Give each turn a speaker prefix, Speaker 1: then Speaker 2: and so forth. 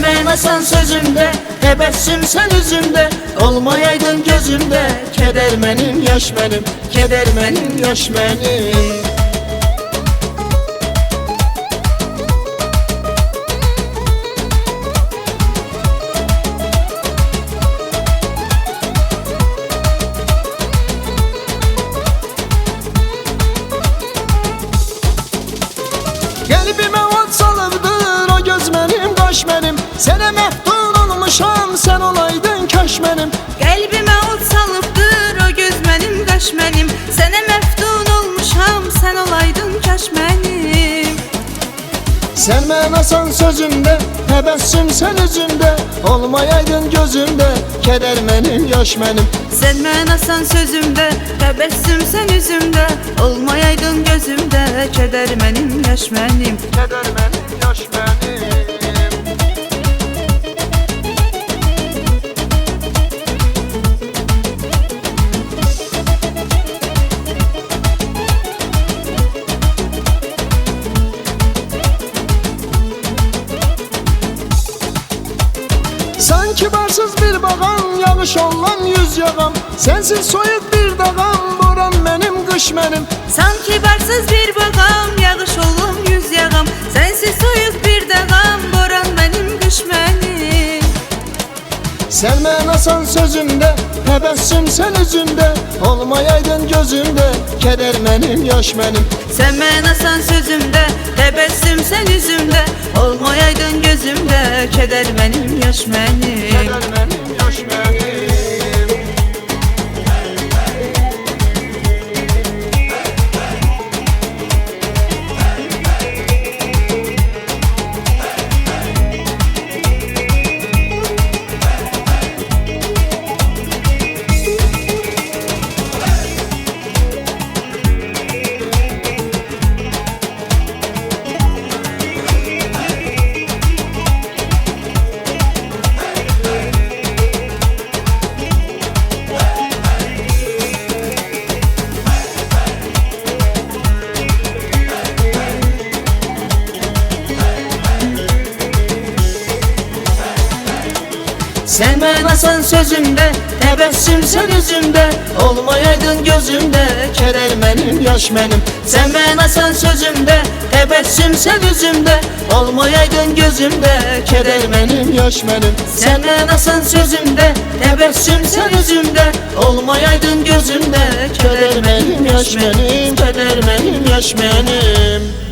Speaker 1: Sevmeyesen sözümde, tebessüm sen üzümde, olmayaydın gözümde. Keder benim, yaş benim, keder benim, yaş benim. Kalbime ot salıbdır o göz benim, kaş benim. Sene meftun olmuşam, sen olaydın kaş benim.
Speaker 2: Kalbime ot salıbdır o göz benim, kaş benim. Sene meftun olmuşam, sen olaydın kaş benim.
Speaker 1: Sen menasan sözümde, tebessüm sen üzümde, olmayaydın gözümde. Keder benim, yaş benim.
Speaker 2: Sen menasan sözümde, tebessüm sen üzümde, olmayaydın gözümde. Keder benim, yaş benim.
Speaker 1: Keder benim, yaş benim. Sanki barsız bir bağam, yağış olan yüz yağam. Sensiz soyuq bir dağam, boran benim, kış benim.
Speaker 2: Sanki barsız bir bağam, yağış olum yüz yağam. Sensiz soyuq bir dağam, boran benim, kış benim.
Speaker 1: Sen menasan sözümde, tebessüm sen üzümde, olmayaydın gözümde. Keder benim, yaş benim.
Speaker 2: Sen menasan sözümde, tebessüm sen üzümde, olmayaydın gözümde. Keder benim, yaş benim.
Speaker 1: Keder benim, yaş benim. Sen menasan sözümde, tebessüm sen üzümde, olmayaydın gözümde. Keder benim, yaş benim. Sen menasan sözümde, tebessüm sen üzümde, olmayaydın gözümde. Keder benim, yaş benim. Sen menasan sözümde, tebessüm sen üzümde, olmayaydın gözümde. Keder benim, yaş benim, keder benim, yaş benim.